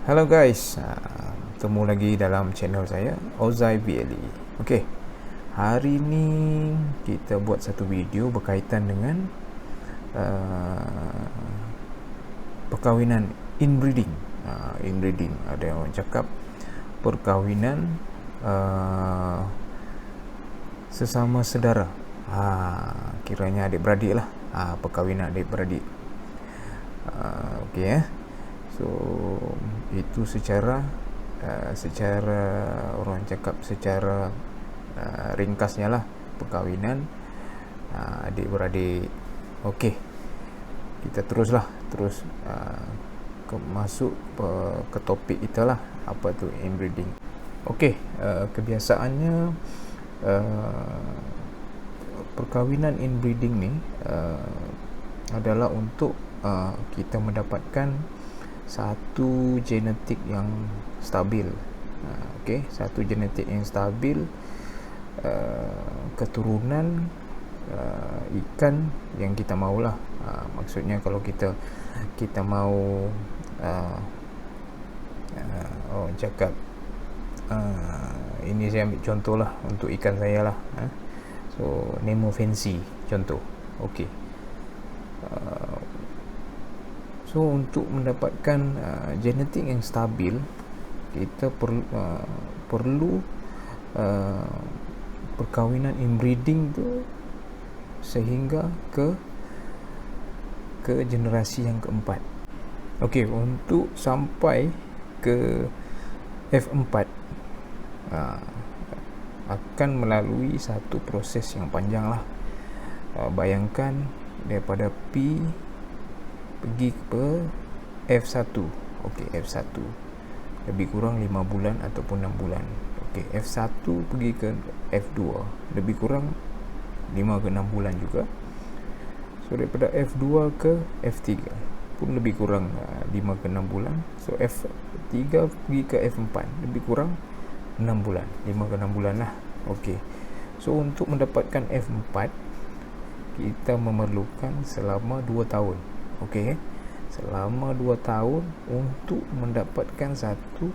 Hello guys, bertemu lagi dalam channel saya Ozai BLE. Okey, hari ni kita buat satu video berkaitan dengan perkahwinan inbreeding. Inbreeding, ada orang cakap perkahwinan sesama sedara. Kiranya adik-beradik lah. Perkahwinan adik-beradik. Okey. So itu secara orang cakap secara ringkasnya lah perkahwinan adik-beradik. Okey, kita terus masuk ke topik kita lah, apa tu inbreeding. Okey, kebiasaannya perkahwinan inbreeding ni adalah untuk kita mendapatkan satu genetik yang stabil. Okey, satu genetik yang stabil, keturunan ikan yang kita maulah. Maksudnya kalau kita mau orang cakap ini saya ambil contoh lah untuk ikan saya lah. So Nemo Fancy contoh. Okey. So untuk mendapatkan genetik yang stabil, kita perlu perkahwinan inbreeding tu sehingga ke generasi yang keempat. Okey, untuk sampai ke F4 akan melalui satu proses yang panjang lah. Bayangkan daripada P pergi ke F1. Okey, F1 lebih kurang 5 bulan ataupun 6 bulan. Okey, F1 pergi ke F2 lebih kurang 5 ke 6 bulan juga. So daripada F2 ke F3 pun lebih kurang 5 ke 6 bulan. So F3 pergi ke F4 lebih kurang 6 bulan, 5 ke 6 bulan lah. Okey, so untuk mendapatkan F4 kita memerlukan selama 2 tahun. Okey, selama 2 tahun untuk mendapatkan satu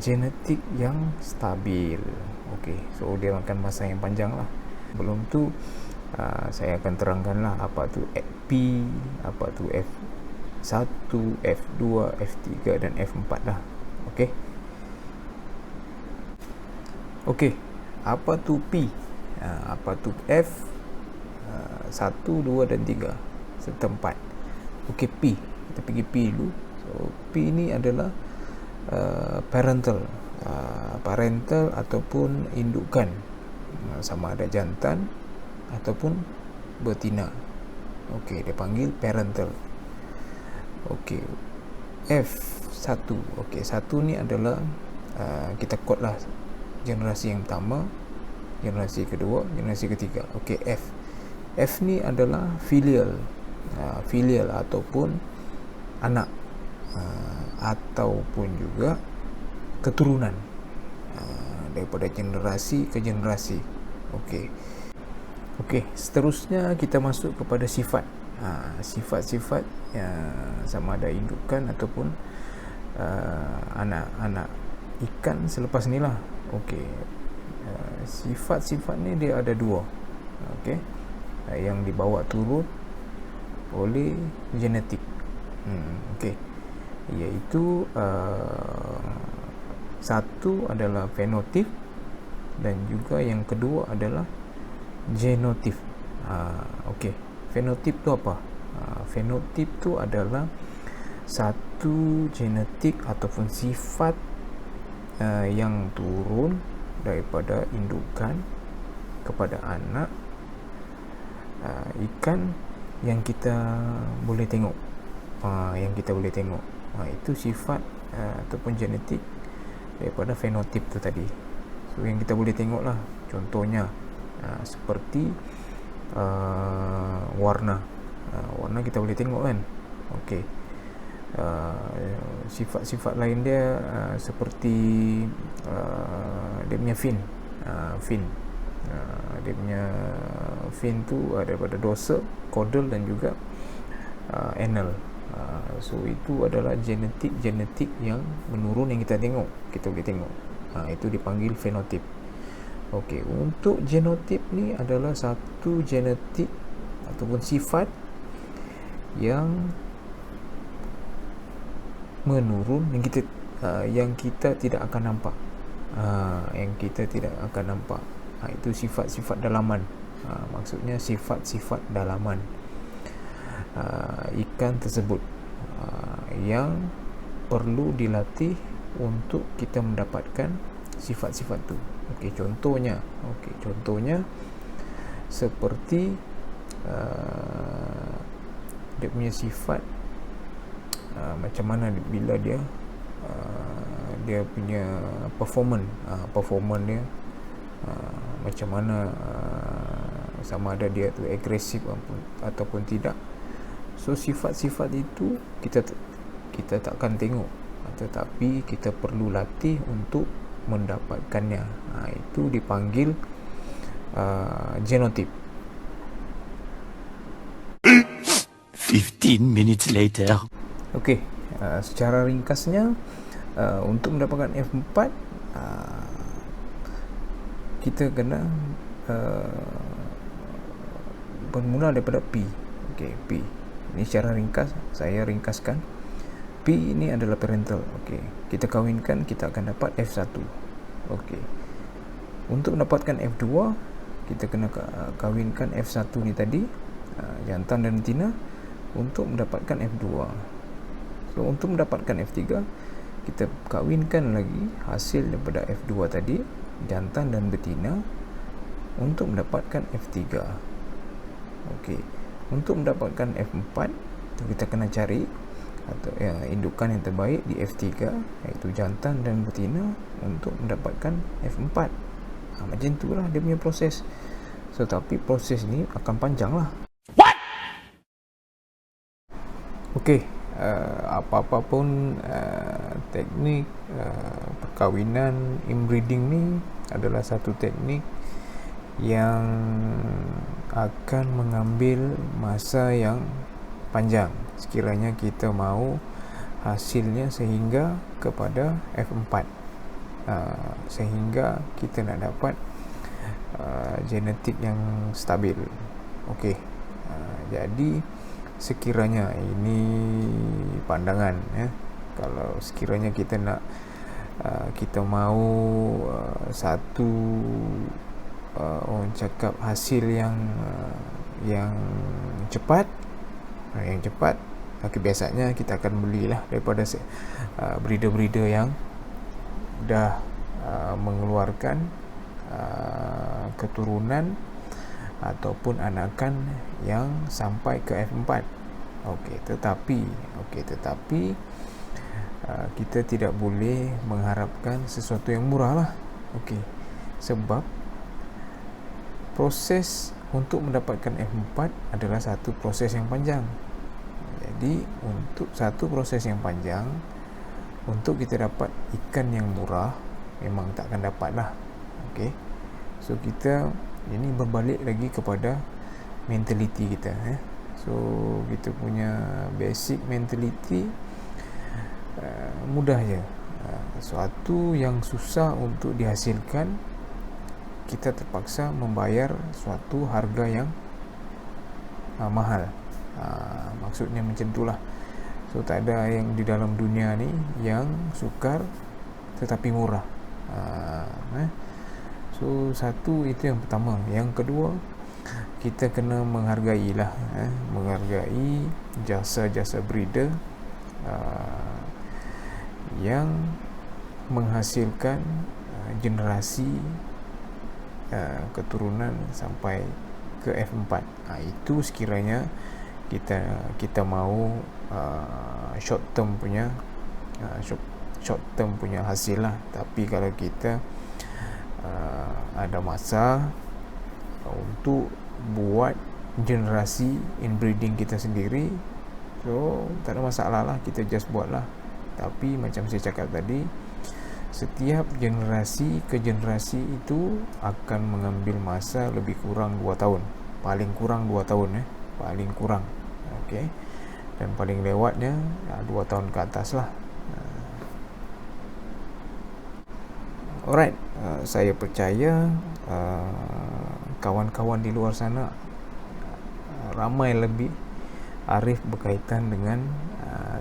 genetik yang stabil. Okey, so dia makan masa yang panjang lah. Belum tu saya akan terangkan lah apa tu P, apa tu F1, F2, F3 dan F4 lah. Okey. Okey, apa tu P? Apa tu F? 1, 2 dan 3 serta 4. Okey, P. Kita pergi P dulu. So P ni adalah parental ataupun indukan, sama ada jantan ataupun betina. Okey, dia panggil parental. Okey, F1. Okey, 1 ni adalah kita kod lah generasi yang pertama, generasi kedua, generasi ketiga. Okey, F ni adalah filial ataupun anak, ataupun juga keturunan daripada generasi ke generasi. Okey, seterusnya kita masuk kepada sifat. Sifat-sifat sama ada indukan ataupun anak ikan selepas ni lah. Okey, sifat-sifat ni dia ada dua. Okey, yang dibawa turun oleh genetik. Okey, iaitu satu adalah fenotip dan juga yang kedua adalah genotip. Okey, fenotip tu apa? Fenotip tu adalah satu genetik ataupun sifat yang turun daripada indukan kepada anak ikan yang kita boleh tengok. Itu sifat ataupun genetik daripada fenotip tu tadi. So yang kita boleh tengok lah, contohnya seperti warna kita boleh tengok kan. Okey, sifat-sifat lain dia seperti dia punya fin. Dia punya fin tu ada pada dorsal, caudal dan juga anal. So itu adalah genetik yang menurun yang kita boleh tengok. Itu dipanggil fenotip. Okey, untuk genotip ni adalah satu genetik ataupun sifat yang menurun yang kita tidak akan nampak. Itu sifat-sifat dalaman. Maksudnya sifat-sifat dalaman ikan tersebut yang perlu dilatih untuk kita mendapatkan sifat-sifat tu. Contohnya seperti dia punya sifat, macam mana bila dia punya performance dia, macam mana, sama ada dia tu agresif ataupun tidak. So sifat-sifat itu kita takkan tengok, tetapi kita perlu latih untuk mendapatkannya. Itu dipanggil genotip. 15 minutes later. Okey, secara ringkasnya, untuk mendapatkan F4, kita kena bermula daripada P. P. Ini secara ringkas, saya ringkaskan. P ini adalah parental. Kita kawinkan, kita akan dapat F1. Untuk mendapatkan F2, kita kena kawinkan F1 ni tadi, jantan dan betina, untuk mendapatkan F2. So untuk mendapatkan F3, kita kawinkan lagi hasil daripada F2 tadi, jantan dan betina, untuk mendapatkan F3. Untuk mendapatkan F4, kita kena cari atau indukan yang terbaik di F3, iaitu jantan dan betina, untuk mendapatkan F4. Macam itulah dia punya proses. Tapi proses ni akan panjang lah. Apa-apa pun teknik perkahwinan, inbreeding ni adalah satu teknik yang akan mengambil masa yang panjang sekiranya kita mahu hasilnya sehingga kepada F4, sehingga kita nak dapat genetik yang stabil. Jadi sekiranya ini pandangan, kalau sekiranya kita nak kita mahu satu orang cakap hasil yang cepat, biasanya kita akan belilah daripada breeder-breeder yang dah mengeluarkan keturunan ataupun anakan yang sampai ke F4. Tetapi kita tidak boleh mengharapkan sesuatu yang murah lah. Sebab proses untuk mendapatkan F4 adalah satu proses yang panjang. Jadi untuk satu proses yang panjang, untuk kita dapat ikan yang murah, memang tak akan dapat lah. So kita ini berbalik lagi kepada mentality kita. So kita punya basic mentality mudah je. Suatu yang susah untuk dihasilkan, kita terpaksa membayar suatu harga yang mahal. Maksudnya macam itulah. So tak ada yang di dalam dunia ni yang sukar tetapi murah. So satu itu yang pertama. Yang kedua, kita kena menghargai jasa-jasa breeder yang menghasilkan generasi keturunan sampai ke F4. Itu sekiranya kita mahu short term punya hasil lah. Tapi kalau kita ada masa untuk buat generasi inbreeding kita sendiri, so tak ada masalah lah, kita just buat lah. Tapi macam saya cakap tadi, setiap generasi ke generasi itu akan mengambil masa lebih kurang 2 tahun, paling kurang 2 tahun, paling kurang. dan paling lewatnya 2 tahun ke atas lah. Alright, saya percaya kawan-kawan di luar sana ramai lebih arif berkaitan dengan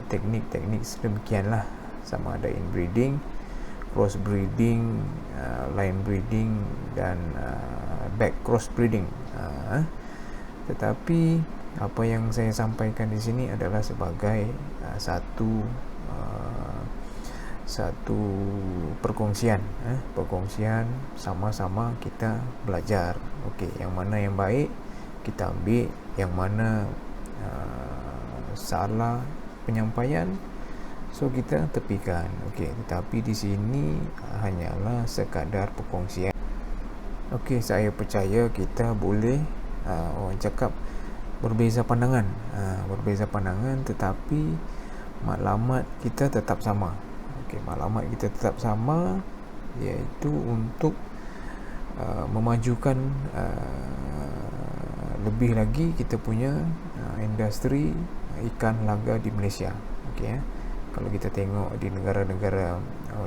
teknik-teknik sedemikian lah, sama ada inbreeding, cross breeding, line breeding, dan back cross breeding. Tetapi apa yang saya sampaikan di sini adalah sebagai satu perkongsian, perkongsian sama-sama kita belajar. Okey, yang mana yang baik kita ambil, yang mana salah penyampaian so kita tepikan. Okey, tetapi di sini hanyalah sekadar perkongsian. Okey, saya percaya kita boleh orang cakap berbeza pandangan, tetapi maklumat kita tetap sama. Okey, maklumat kita tetap sama, iaitu untuk memajukan lebih lagi kita punya industri ikan laga di Malaysia. Okey, kalau kita tengok di negara-negara,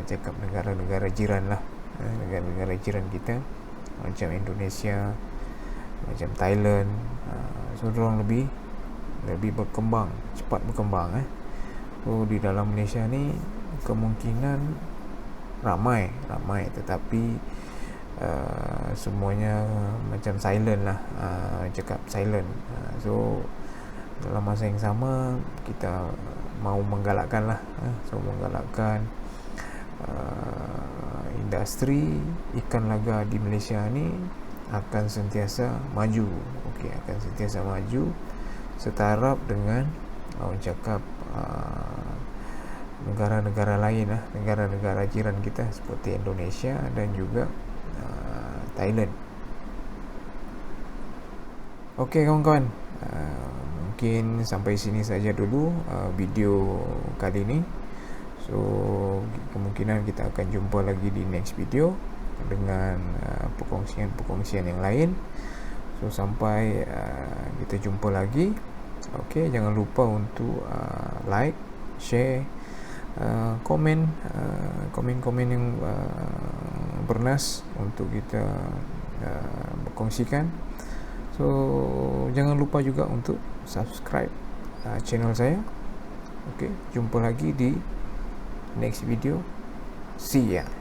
cakap negara-negara jiran lah, negara-negara jiran kita macam Indonesia, macam Thailand, so diorang lebih berkembang, cepat berkembang. So di dalam Malaysia ni kemungkinan ramai, tetapi semuanya macam silent lah, cakap silent. So dalam masa yang sama kita mau menggalakkan lah, menggalakkan industri ikan laga di Malaysia ni akan sentiasa maju. Okey, akan sentiasa maju setaraf dengan orang cakap negara-negara lain lah, negara-negara jiran kita seperti Indonesia dan juga Thailand. Okey kawan-kawan, mungkin sampai sini saja dulu video kali ini. So kemungkinan kita akan jumpa lagi di next video dengan perkongsian yang lain. So sampai kita jumpa lagi. Okey, jangan lupa untuk like, share, komen yang bernas untuk kita berkongsikan. So jangan lupa juga untuk subscribe channel saya. Okey, jumpa lagi di next video. See ya.